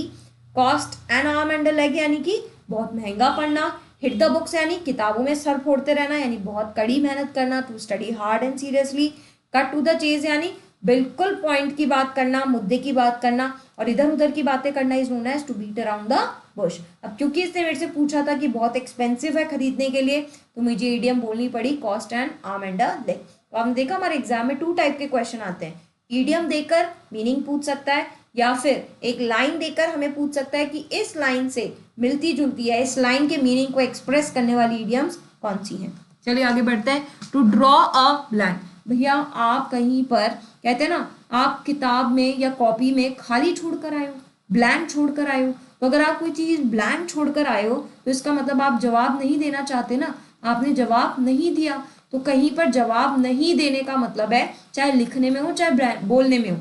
Cost an arm and leg, यानी कि बहुत महंगा पढ़ना। हिट द बुक्स, यानी किताबों में सर फोड़ते रहना, यानी बहुत कड़ी मेहनत करना, to study hard and seriously. Cut to the chase, यानी बिल्कुल पॉइंट की बात करना, मुद्दे की बात करना, और इधर उधर की बातें करना is known as to beat around the bush. अब क्योंकि इसने मेरे से पूछा था कि बहुत एक्सपेंसिव है खरीदने के लिए, तो मुझे इडियम बोलनी पड़ी cost and arm and leg. तो आपने देखा हमारे एग्जाम में टू टाइप के क्वेश्चन आते हैं, ईडियम देकर मीनिंग पूछ सकता है, या फिर एक लाइन देकर हमें पूछ सकता है कि इस लाइन से मिलती जुलती है, इस लाइन के मीनिंग को एक्सप्रेस करने वाली ईडियम्स कौन सी हैं। चलिए आगे बढ़ते हैं। टू ड्रॉ अ ब्लैंक, भैया आप कहीं पर कहते हैं ना, आप किताब में या कॉपी में खाली छोड़कर आए हो, ब्लैंक छोड़कर आए हो। तो अगर आप कोई चीज ब्लैंक छोड़कर आए हो तो इसका मतलब आप जवाब नहीं देना चाहते ना, आपने जवाब नहीं दिया। तो कहीं पर जवाब नहीं देने का मतलब है, चाहे लिखने में हो चाहे बोलने में हो,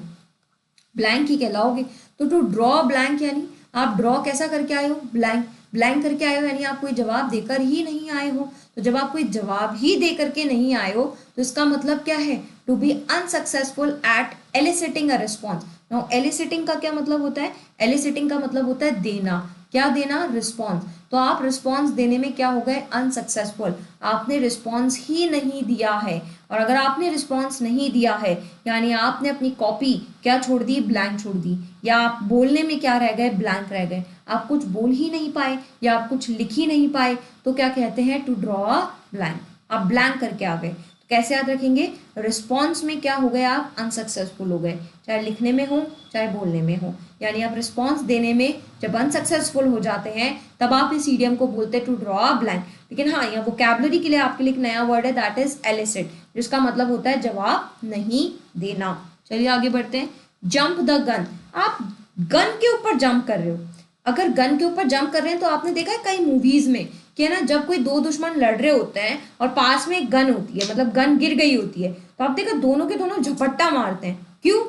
ब्लैंक ही कहलाओगे। तो टू ड्रॉ ब्लैंक, यानी आप ड्रॉ कैसा करके आए हो? ब्लैंक, ब्लैंक करके आए हो, यानी आप कोई जवाब देकर ही नहीं आए हो। तो जब आप कोई जवाब ही दे करके नहीं आए हो तो इसका मतलब क्या है? To be unsuccessful at eliciting a response. Now eliciting का क्या मतलब होता है? एलिसिटिंग का मतलब होता है देना। क्या देना? रिस्पॉन्स। तो आप रिस्पॉन्स देने में क्या हो गए? अनसक्सेसफुल, आपने रिस्पॉन्स ही नहीं दिया है। और अगर आपने रिस्पॉन्स नहीं दिया है यानी आपने अपनी कॉपी क्या छोड़ दी? ब्लैंक छोड़ दी, या आप बोलने में क्या रह गए? ब्लैंक रह गए, आप कुछ बोल ही नहीं पाए या आप कुछ लिख ही नहीं पाए, तो क्या कहते हैं? टू ड्रॉ अ ब्लैंक, आप ब्लैंक करके आ गए। तो कैसे याद रखेंगे? रिस्पॉन्स में क्या हो गए? आप अनसक्सेसफुल हो गए, चाहे लिखने में हो चाहे बोलने में हो। यानी आप रिस्पॉन्स देने में जब अनसक्सेसफुल हो जाते हैं तब आप इस ईडियम को बोलते हैं टू ड्रॉ अ ब्लैंक। लेकिन हाँ, यहाँ वोकैबुलरी के लिए आपके लिए एक नया वर्ड है, दैट इज एलिसिट, जिसका मतलब होता है जवाब नहीं देना। चलिए आगे बढ़ते हैं। जंप द गन, आप गन के ऊपर जंप कर रहे हो। अगर गन के ऊपर जंप कर रहे हैं तो आपने देखा है कई मूवीज में कि है ना, जब कोई दो दुश्मन लड़ रहे होते हैं और पास में एक गन होती है, मतलब गन गिर गई होती है, तो आप देखा दोनों के दोनों झपट्टा मारते हैं। क्यों?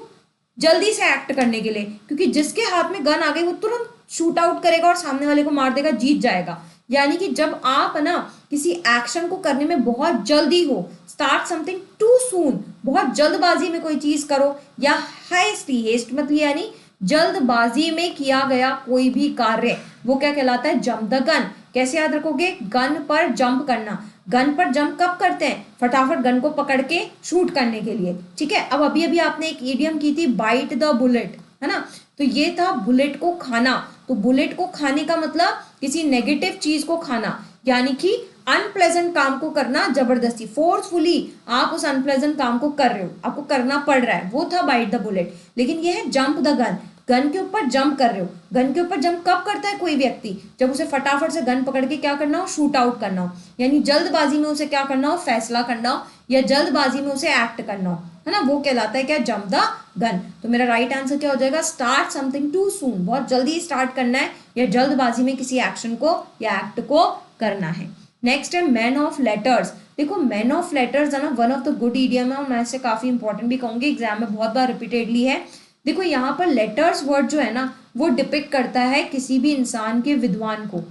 जल्दी से एक्ट करने के लिए, क्योंकि जिसके हाथ में गन आ गई वो तुरंत शूट आउट करेगा और सामने वाले को मार देगा, जीत जाएगा। यानी कि जब आप ना किसी एक्शन को करने में बहुत जल्दी हो, स्टार्ट समथिंग टू सून, बहुत जल्दबाजी में कोई चीज करो, या हेस्टी, हेस्ट मतलब यानी जल्दबाजी में किया गया कोई भी कार्य, वो क्या कहलाता है, जंप द गन। कैसे याद रखोगे, गन पर जंप करना। गन पर जंप कब करते हैं, फटाफट गन को पकड़ के शूट करने के लिए, ठीक है। अब अभी अभी आपने एक ईडियम की थी, बाइट द बुलेट, है ना, तो ये था बुलेट को खाना। तो बुलेट को खाने का मतलब किसी नेगेटिव चीज को खाना, यानी कि अनप्लेजेंट काम को करना जबरदस्ती, फोर्सफुली आप उस अनप्लेजेंट काम को कर रहे हो, आपको करना पड़ रहा है, वो था बाइट द बुलेट। लेकिन ये है जंप द गन, गन के ऊपर जंप कर रहे हो। गन के ऊपर जंप कब करता है कोई व्यक्ति, जब उसे फटाफट से गन पकड़ के क्या करना हो, शूट आउट करना हो, यानी जल्दबाजी में उसे क्या करना हो, फैसला करना हो, या जल्दबाजी में उसे एक्ट करना हो, है ना, वो कहलाता है क्या, जंप द गन। तो मेरा राइट आंसर क्या हो जाएगा, स्टार्ट समथिंग टू सून, बहुत जल्दी स्टार्ट करना है या जल्दबाजी में किसी एक्शन को या एक्ट को करना है। नेक्स्ट है मैन ऑफ लेटर्स। देखो मैन ऑफ लेटर्स है ना, one of the good idiom है, और मैं इसे काफी इंपॉर्टेंट भी कहूंगी, एग्जाम में बहुत बार रिपीटेडली है। देखो यहाँ पर लेटर्स वर्ड जो है ना, वो डिपिक्ट करता है किसी भी इंसान के विद्वान को।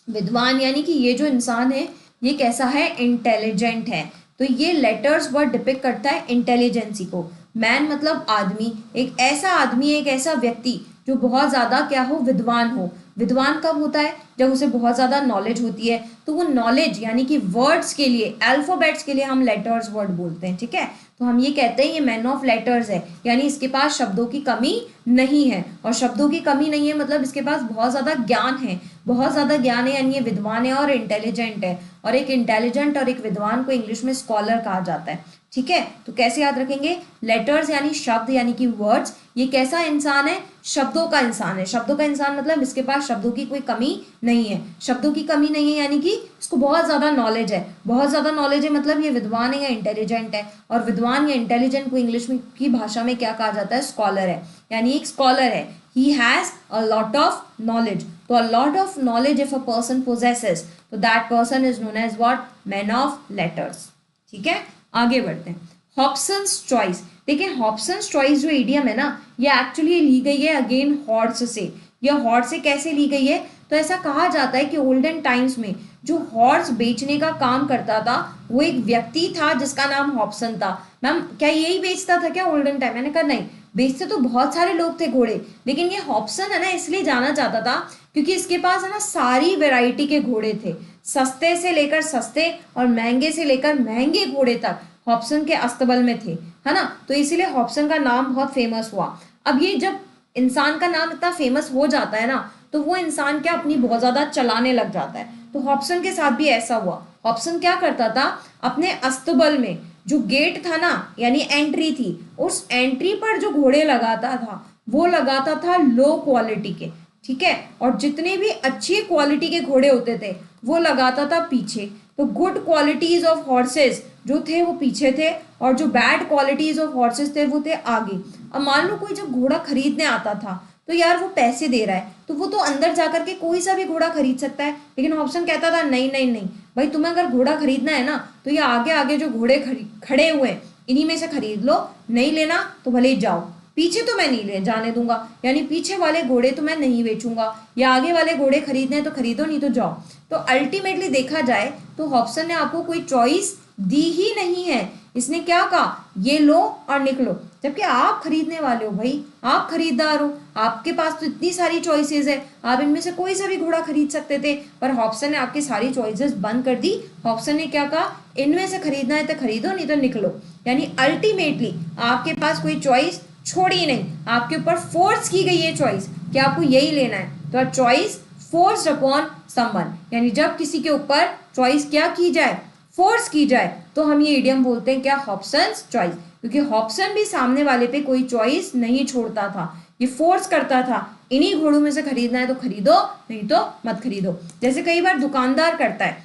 विद्वान यानी कि ये जो इंसान है ये कैसा है, इंटेलिजेंट है। तो ये लेटर्स वर्ड डिपिक्ट करता है इंटेलिजेंसी को। मैन मतलब आदमी, एक ऐसा आदमी, एक ऐसा व्यक्ति जो बहुत ज्यादा क्या हो, विद्वान हो। विद्वान कब होता है, जब उसे बहुत ज्यादा नॉलेज होती है। तो वो नॉलेज यानी कि वर्ड्स के लिए, अल्फाबेट्स के लिए हम लेटर्स वर्ड बोलते हैं, ठीक है। तो हम ये कहते हैं ये मैन ऑफ लेटर्स है, यानी इसके पास शब्दों की कमी नहीं है। और शब्दों की कमी नहीं है मतलब इसके पास बहुत ज्यादा ज्ञान है, बहुत ज्यादा ज्ञान है, यानी ये विद्वान है और इंटेलिजेंट है। और एक इंटेलिजेंट और एक विद्वान को इंग्लिश में स्कॉलर कहा जाता है, ठीक है। तो कैसे याद रखेंगे, लेटर्स यानी शब्द यानी कि वर्ड्स, ये कैसा इंसान है, शब्दों का इंसान है। शब्दों का इंसान मतलब इसके पास शब्दों की कोई कमी नहीं है। शब्दों की कमी नहीं है यानी कि इसको बहुत ज्यादा नॉलेज है, बहुत ज्यादा नॉलेज है मतलब ये विद्वान है या इंटेलिजेंट है। और विद्वान या इंटेलिजेंट को इंग्लिश में की भाषा में क्या कहा जाता है, स्कॉलर है, यानी एक स्कॉलर है। He has a lot of knowledge. तो a lot of knowledge if a person possesses, तो that person is known as what, man of letters, ठीक है। आगे बढ़ते हैं, हॉब्सन्स चॉइस। देखिए हॉब्सन्स चॉइस जो इडियम है ना, ये एक्चुअली ली गई है अगेन हॉर्स से। ये हॉर्स से कैसे ली गई है, तो ऐसा कहा जाता है कि ओल्डन टाइम्स में जो हॉर्स बेचने का काम करता था वो एक व्यक्ति था जिसका नाम हॉब्सन था। मैम क्या यही बेचता था क्या ओल्डन टाइम, मैंने कहा नहीं, बेचते तो बहुत सारे लोग थे घोड़े, लेकिन ये हॉब्सन है ना इसलिए जाना जाता था क्योंकि इसके पास है ना सारी वैरायटी के घोड़े थे, सस्ते से लेकर सस्ते और महंगे से लेकर महंगे घोड़े तक हॉब्सन के अस्तबल में थे, है ना। तो इसीलिए हॉब्सन का नाम बहुत फेमस हुआ। अब ये जब इंसान का नाम इतना फेमस हो जाता है ना, तो वो इंसान क्या अपनी बहुत ज्यादा चलाने लग जाता है। तो हॉब्सन के साथ भी ऐसा हुआ। हॉब्सन क्या करता था, अपने अस्तबल में जो गेट था ना, यानी एंट्री थी, उस एंट्री पर जो घोड़े लगाता था वो लगाता था लो क्वालिटी के, ठीक है। और जितने भी अच्छी क्वालिटी के घोड़े होते थे वो लगाता था पीछे। तो गुड क्वालिटीज ऑफ हॉर्सेस जो थे वो पीछे थे, और जो बैड क्वालिटीज ऑफ हॉर्सेस थे वो थे आगे। अब मान लो कोई जब घोड़ा खरीदने आता था तो यार वो पैसे दे रहा है तो वो तो अंदर जाकर के कोई सा भी घोड़ा खरीद सकता है, लेकिन हॉब्सन कहता था नहीं नहीं नहीं भाई, तुम्हें अगर घोड़ा खरीदना है ना तो ये आगे आगे जो घोड़े खड़े हुए हैं इन्हीं में से खरीद लो, नहीं लेना तो भले ही जाओ, पीछे तो मैं नहीं ले जाने दूंगा, यानी पीछे वाले घोड़े तो मैं नहीं बेचूंगा, या आगे वाले घोड़े खरीदने तो खरीदो नहीं तो जाओ। तो अल्टीमेटली देखा जाए तो हॉब्सन ने आपको कोई चॉइस दी ही नहीं है। इसने क्या कहा, ये लो और निकलो, जबकि आप खरीदने वाले हो भाई, आप खरीदार हो, आपके पास तो इतनी सारी चॉइसेस है, आप इनमें से कोई सा भी घोड़ा खरीद सकते थे, पर हॉब्सन ने आपकी सारी चॉइसेस बंद कर दी। हॉब्सन ने क्या कहा, इनमें से खरीदना है तो खरीदो नहीं तो निकलो, यानी अल्टीमेटली आपके पास कोई चॉइस छोड़ी नहीं, आपके ऊपर फोर्स की गई है चॉइस कि आपको यही लेना है। तो चॉइस फोर्स्ड अपॉन समवन, यानी जब किसी के ऊपर चॉइस क्या की जाए, फोर्स की जाए, तो हम ये इडियम बोलते हैं क्या, हॉब्सन्स चॉइस। क्योंकि हॉब्सन भी सामने वाले पे कोई चॉइस नहीं छोड़ता था, ये फोर्स करता था इन्हीं घोड़ों में से खरीदना है तो खरीदो नहीं तो मत खरीदो। जैसे कई बार दुकानदार करता है,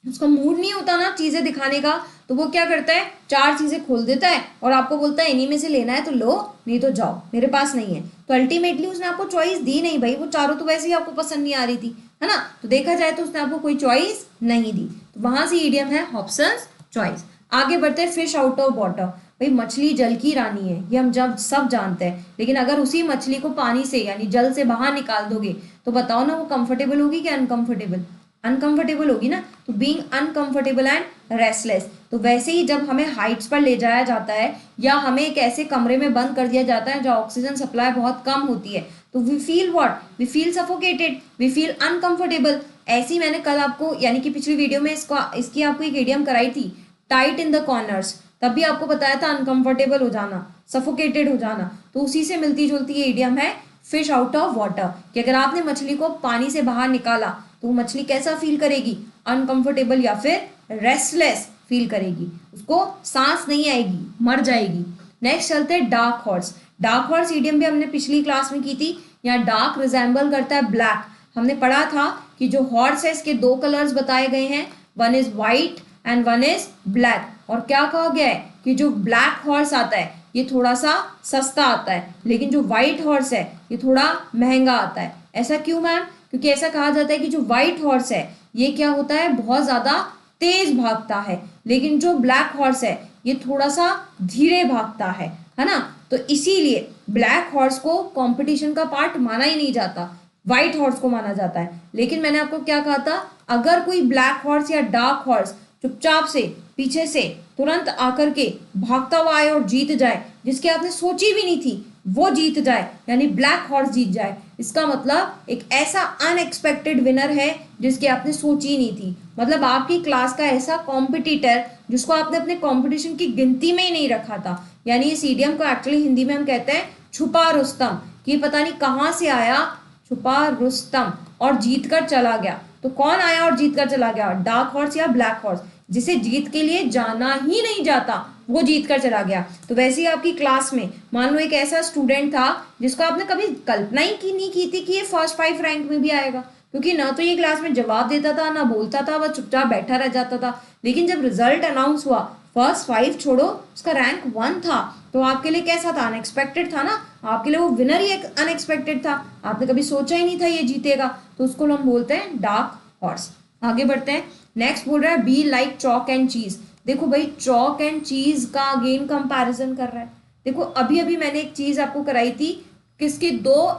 उसका मूड नहीं होता ना चीजें दिखाने का, तो वो क्या करता है, चार चीजें खोल देता है और आपको बोलता है इन्हीं में से लेना है तो लो नहीं तो जाओ, मेरे पास नहीं है। तो अल्टीमेटली उसने आपको चॉइस दी नहीं भाई, वो चारों तो वैसे ही आपको पसंद नहीं आ रही थी, है ना। तो देखा जाए तो उसने आपको कोई चॉइस नहीं दी, तो वहां से इडियम है हॉब्सन्स चॉइस। आगे बढ़ते हैं, फिश आउट ऑफ वाटर। भाई मछली जल की रानी है, ये हम जब सब जानते हैं, लेकिन अगर उसी मछली को पानी से यानी जल से बाहर निकाल दोगे तो बताओ ना वो कंफर्टेबल होगी क्या अनकंफर्टेबल, अनकंफर्टेबल होगी ना, तो बीइंग अनकंफर्टेबल एंड रेस्टलेस। तो वैसे ही जब हमें हाइट्स पर ले जाया जाता है या हमें एक ऐसे कमरे में बंद कर दिया जाता है जहाँ ऑक्सीजन सप्लाई बहुत कम होती है, तो we feel what, we feel suffocated, we feel uncomfortable. ऐसी मैंने कल आपको यानी कि पिछली वीडियो में इसकी आपको एक इडियम कराई थी, टाइट इन द कॉर्नर्स, तब भी आपको बताया था अनकंफर्टेबल हो जाना, सफोकेटेड हो जाना। तो उसी से मिलती जुलती ये इडियम है फिश आउट ऑफ वाटर, कि अगर आपने मछली को पानी से बाहर निकाला तो मछली कैसा फील करेगी, अनकंफर्टेबल या फिर रेस्टलेस फील करेगी, उसको सांस नहीं आएगी, मर जाएगी। नेक्स्ट चलते हैं dark horse. Dark horse idiom भी हमने पिछली क्लास में की थी। यहाँ डार्क रिजेंबल करता है ब्लैक। हमने पढ़ा था कि जो हॉर्स है इसके दो कलर्स बताए गए हैं, one is white and one is black. और क्या कहा गया है कि जो ब्लैक हॉर्स आता है ये थोड़ा सा सस्ता आता है, लेकिन जो व्हाइट हॉर्स है ये थोड़ा महंगा आता है। ऐसा क्यों मैम? क्योंकि ऐसा कहा जाता है कि जो व्हाइट हॉर्स है ये क्या होता है, बहुत ज्यादा तेज भागता है, लेकिन जो ब्लैक हॉर्स है ये थोड़ा सा धीरे भागता है ना। तो इसीलिए ब्लैक हॉर्स को कंपटीशन का पार्ट माना ही नहीं जाता, व्हाइट हॉर्स को माना जाता है। लेकिन मैंने आपको क्या कहा था, अगर कोई ब्लैक हॉर्स या डार्क हॉर्स चुपचाप से पीछे से तुरंत आकर के भागता हुआ आए और जीत जाए, जिसकी आपने सोची भी नहीं थी वो जीत जाए, यानी ब्लैक हॉर्स जीत जाए, इसका मतलब एक ऐसा अनएक्सपेक्टेड विनर है जिसकी आपने सोची नहीं थी। मतलब आपकी क्लास का ऐसा कॉम्पिटिटर जिसको आपने अपने कंपटीशन की गिनती में ही नहीं रखा था। यानी इस इडियम को एक्चुअली हिंदी में हम कहते हैं छुपा रुस्तम, कि पता नहीं कहाँ से आया छुपा रुस्तम और जीत कर चला गया। तो कौन आया और जीत कर चला गया, डार्क हॉर्स या ब्लैक हॉर्स? जिसे जीत के लिए जाना ही नहीं जाता वो जीत कर चला गया। तो वैसे ही आपकी क्लास में मान लो एक ऐसा स्टूडेंट था जिसको आपने कभी कल्पना ही नहीं की थी कि ये फर्स्ट 5 रैंक में भी आएगा, क्योंकि ना तो ये क्लास में जवाब देता था, ना बोलता था, वह चुपचाप बैठा रह जाता था। लेकिन जब रिजल्ट अनाउंस हुआ, फर्स्ट 5 छोड़ो, उसका रैंक 1 था, तो आपके लिए कैसा था, अनएक्सपेक्टेड था ना। आपके लिए वो विनर ही अनएक्सपेक्टेड था, आपने कभी सोचा ही नहीं था ये जीतेगा, तो उसको हम बोलते हैं डार्क हॉर्स। आगे बढ़ते हैं। नेक्स्ट बोल रहा है बी लाइक चॉक एंड चीज। देखो भाई, चॉक एंड चीज का अगेन कंपैरिजन कर रहा है। देखो अभी अभी मैंने एक चीज आपको कराई थी, किसकी, दो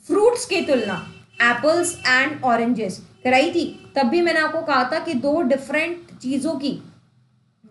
फ्रूट्स की तुलना, एप्पल्स एंड ऑरेंजेस कराई थी। तब भी मैंने आपको कहा था कि दो डिफरेंट चीजों की,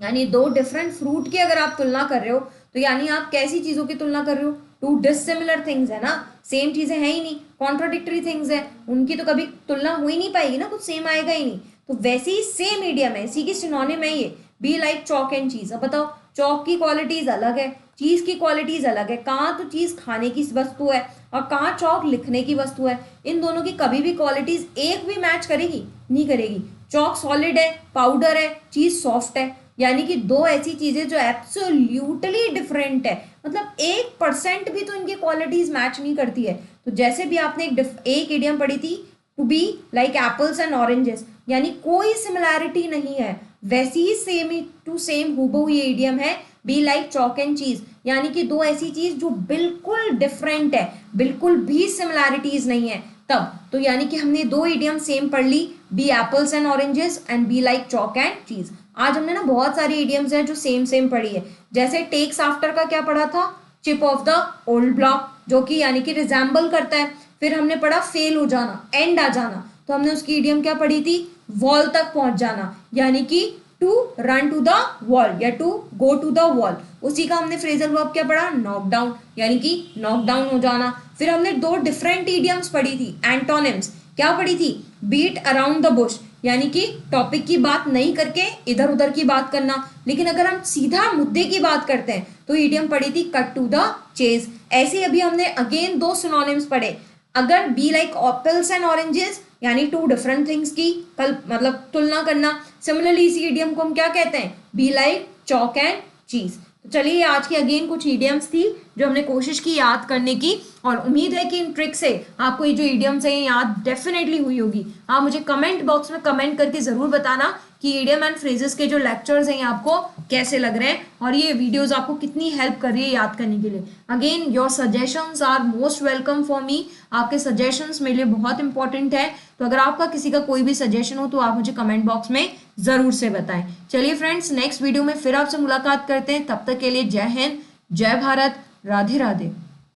यानी दो डिफरेंट फ्रूट की अगर आप तुलना कर रहे हो, तो यानी आप कैसी चीजों की तुलना कर रहे हो, टू डिसिमिलर थिंग्स है ना, सेम चीजें हैं ही नहीं, कॉन्ट्राडिक्टरी थिंग्स है, उनकी तो कभी तुलना हो ही नहीं पाएगी ना, कुछ सेम आएगा ही नहीं। तो वैसे ही सेम मीडियम है, इसी की सिनोनिम है ये, बी लाइक चॉक एंड चीज। अब बताओ, चॉक की क्वालिटीज अलग है, चीज की क्वालिटीज अलग है। कहाँ तो चीज खाने की वस्तु है और कहाँ चॉक लिखने की वस्तु है। इन दोनों की कभी भी क्वालिटीज एक भी मैच करेगी? नहीं करेगी। चॉक सॉलिड है, पाउडर है, चीज सॉफ्ट है, यानी कि दो ऐसी चीजें जो एब्सोल्यूटली डिफरेंट है, मतलब 1% भी तो इनकी क्वालिटीज मैच नहीं करती है। तो जैसे भी आपने एक इडियम पढ़ी थी, to be like apples and oranges, यानी कोई सिमिलैरिटी नहीं है, वैसी ही सेम टू सेम हूबहू ये इडियम है बी लाइक चॉक एंड चीज, यानी कि दो ऐसी चीज जो बिल्कुल डिफरेंट है, बिल्कुल भी सिमिलैरिटीज नहीं है। तब तो यानी कि हमने दो इडियम सेम पढ़ ली, be apples and oranges and be like chalk and cheese. आज हमने ना बहुत सारी इडियम्स हैं जो सेम सेम पढ़ी है। जैसे टेक्स आफ्टर का क्या पढ़ा था, chip off the old block, जो कि यानी कि रिजेंबल करता है। फिर हमने पढ़ा फेल हो जाना, एंड आ जाना, तो हमने उसकी इडियम क्या पढ़ी थी, वॉल तक पहुंच जाना, यानी कि to run to the wall या to go to the wall. उसी का हमने फ्रेजल वर्ब क्या पढ़ा, नॉक डाउन, यानी कि नॉक डाउन हो जाना। फिर हमने दो डिफरेंट इडियम्स पढ़ी थी, एंटोनिम्स। क्या पढ़ी थी, बीट अराउंड द बुश, यानी कि टॉपिक की बात नहीं करके इधर उधर की बात करना। लेकिन अगर हम सीधा मुद्दे की बात करते हैं तो इडियम पढ़ी थी कट टू द चेज। ऐसे अभी हमने अगेन दो सिनोनिम्स पढ़े, अगर B like apples and oranges यानी टू डिफरेंट थिंग्स की कल मतलब तुलना करना। सिमिलरली इसी इडियम को हम क्या कहते हैं, बी लाइक चॉक एंड चीज। तो चलिए, आज की अगेन कुछ इडियम्स थी जो हमने कोशिश की याद करने की, और उम्मीद है कि इन ट्रिक से आपको ये जो इडियम्स हैं याद डेफिनेटली हुई होगी। आप मुझे कमेंट बॉक्स में कमेंट करके जरूर बताना कि इडियम एंड फ्रेजेस के जो लेक्चर्स हैं आपको कैसे लग रहे हैं और ये वीडियोस आपको कितनी हेल्प कर रही है याद करने के लिए। Again your suggestions are most welcome for me. आपके सजेशंस मेरे लिए बहुत इंपॉर्टेंट है, तो अगर आपका किसी का कोई भी सजेशन हो तो आप मुझे कमेंट बॉक्स में जरूर से बताएं। चलिए फ्रेंड्स, नेक्स्ट वीडियो में फिर आपसे मुलाकात करते हैं। तब तक के लिए जय हिंद, जय भारत, राधे राधे।